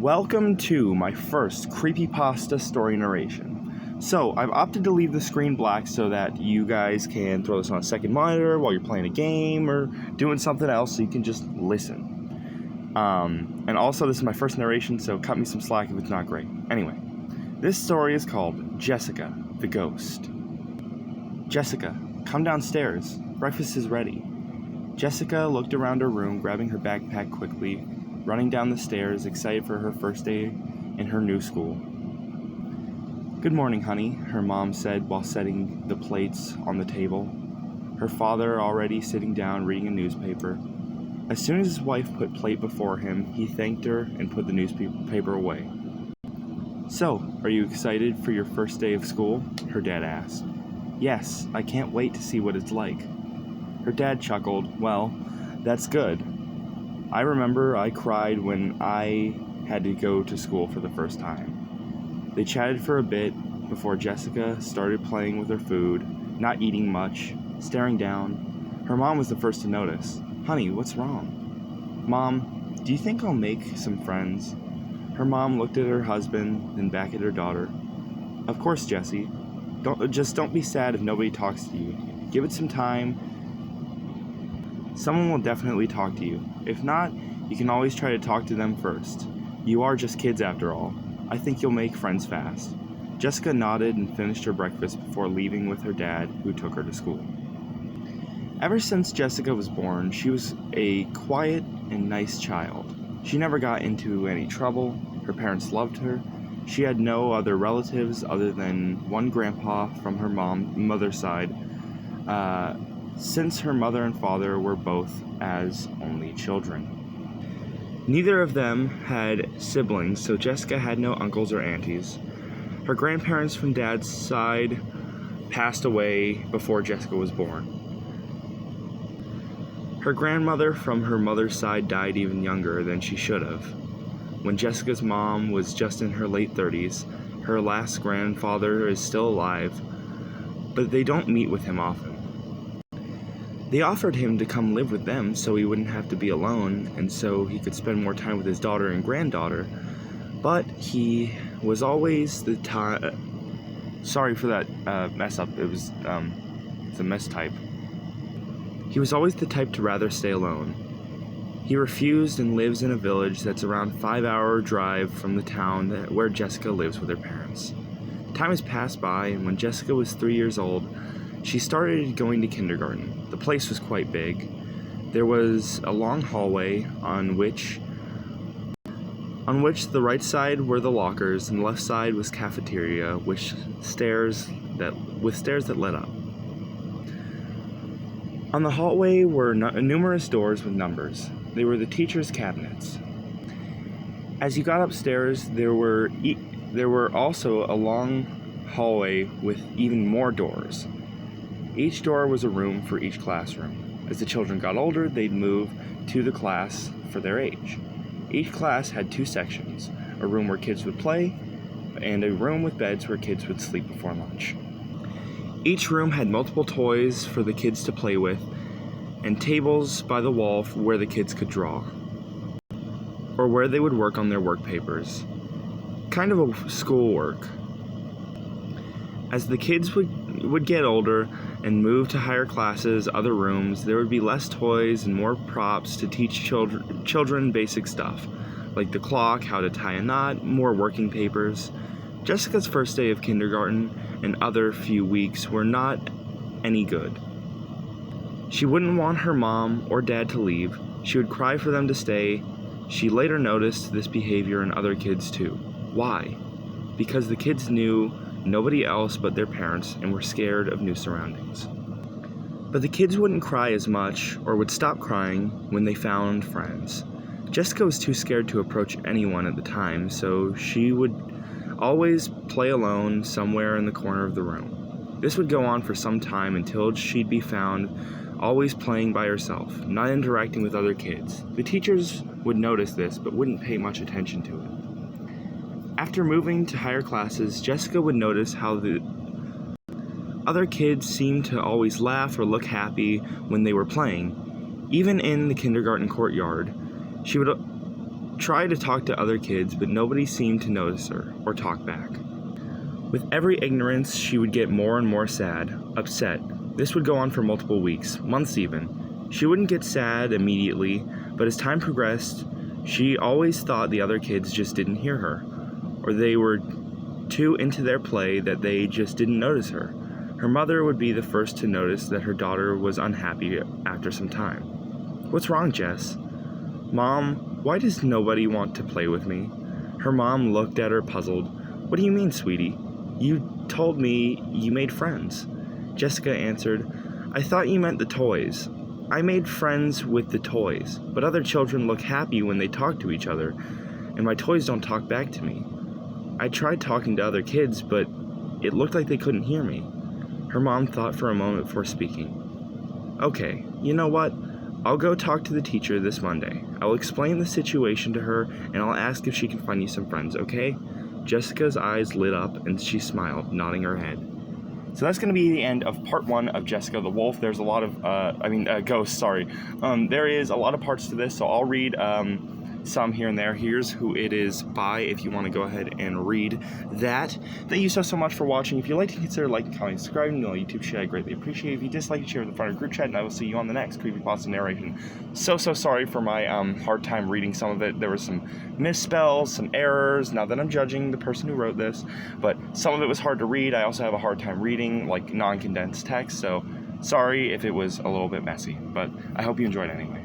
Welcome to my first creepypasta story narration. So, I've opted to leave the screen black so that you guys can throw this on a second monitor while you're playing a game or doing something else so you can just listen. And also, this is my first narration, so cut me some slack if it's not great. Anyway, this story is called Jessica, the Ghost. Jessica, come downstairs. Breakfast is ready. Jessica looked around her room, grabbing her backpack quickly, running down the stairs, excited for her first day in her new school. "Good morning, honey," her mom said while setting the plates on the table, her father already sitting down reading a newspaper. As soon as his wife put plate before him, he thanked her and put the newspaper away. "So, are you excited for your first day of school?" her dad asked. "Yes, I can't wait to see what it's like." Her dad chuckled. "Well, that's good. I remember I cried when I had to go to school for the first time." They chatted for a bit before Jessica started playing with her food, not eating much, staring down. Her mom was the first to notice. "Honey, what's wrong?" "Mom, do you think I'll make some friends?" Her mom looked at her husband, then back at her daughter. "Of course, Jessie. Don't be sad if nobody talks to you. Give it some time. Someone will definitely talk to you. If not, you can always try to talk to them first. You are just kids after all. I think you'll make friends fast." Jessica nodded and finished her breakfast before leaving with her dad, who took her to school. Ever since Jessica was born, she was a quiet and nice child. She never got into any trouble. Her parents loved her. She had no other relatives other than one grandpa from her mother's side, since her mother and father were both as only children. Neither of them had siblings, so Jessica had no uncles or aunties. Her grandparents from dad's side passed away before Jessica was born. Her grandmother from her mother's side died even younger than she should have. When Jessica's mom was just in her late 30s, her last grandfather is still alive, but they don't meet with him often. They offered him to come live with them so he wouldn't have to be alone and so he could spend more time with his daughter and granddaughter, but he was always the type... Sorry for that mess up, it's a mistype. He was always the type to rather stay alone. He refused and lives in a village that's around 5-hour drive from the town where Jessica lives with her parents. Time has passed by, and when Jessica was 3 years old, she started going to kindergarten. The place was quite big. There was a long hallway on which the right side were the lockers and the left side was cafeteria with stairs that led up. On the hallway were numerous doors with numbers. They were the teachers' cabinets. As you got upstairs, there were also a long hallway with even more doors. Each door was a room for each classroom. As the children got older, they'd move to the class for their age. Each class had 2 sections, a room where kids would play, and a room with beds where kids would sleep before lunch. Each room had multiple toys for the kids to play with, and tables by the wall where the kids could draw, or where they would work on their work papers. Kind of a schoolwork. As the kids would get older and move to higher classes, other rooms, there would be less toys and more props to teach children basic stuff, like the clock, how to tie a knot, more working papers. Jessica's first day of kindergarten and other few weeks were not any good. She wouldn't want her mom or dad to leave. She would cry for them to stay. She later noticed this behavior in other kids too. Why? Because the kids knew nobody else but their parents and were scared of new surroundings. But the kids wouldn't cry as much or would stop crying when they found friends. Jessica was too scared to approach anyone at the time, so she would always play alone somewhere in the corner of the room. This would go on for some time until she'd be found always playing by herself, not interacting with other kids. The teachers would notice this but wouldn't pay much attention to it. After moving to higher classes, Jessica would notice how the other kids seemed to always laugh or look happy when they were playing. Even in the kindergarten courtyard, she would try to talk to other kids, but nobody seemed to notice her or talk back. With every ignorance, she would get more and more sad, upset. This would go on for multiple weeks, months even. She wouldn't get sad immediately, but as time progressed, she always thought the other kids just didn't hear her, or they were too into their play that they just didn't notice her. Her mother would be the first to notice that her daughter was unhappy after some time. "What's wrong, Jess?" "Mom, why does nobody want to play with me?" Her mom looked at her puzzled. "What do you mean, sweetie? You told me you made friends." Jessica answered, "I thought you meant the toys. I made friends with the toys, but other children look happy when they talk to each other, and my toys don't talk back to me. I tried talking to other kids, but it looked like they couldn't hear me." Her mom thought for a moment before speaking. "Okay, you know what? I'll go talk to the teacher this Monday. I'll explain the situation to her, and I'll ask if she can find you some friends, okay?" Jessica's eyes lit up, and she smiled, nodding her head. So that's going to be the end of part 1 of Jessica the Wolf. There's a lot of, ghosts, sorry. There is a lot of parts to this, so I'll read some here and there. Here's who it is by, if you want to go ahead and read that. Thank you so much for watching. If you'd like to consider liking, commenting, subscribing to the YouTube channel, I greatly appreciate it. If you dislike it, share with a friend or group chat, and I will see you on the next creepypasta narration. So sorry for my hard time reading some of it. There were some misspells, some errors, not that I'm judging the person who wrote this, but some of it was hard to read. I also have a hard time reading, like, non-condensed text, so sorry if it was a little bit messy, but I hope you enjoyed it anyway.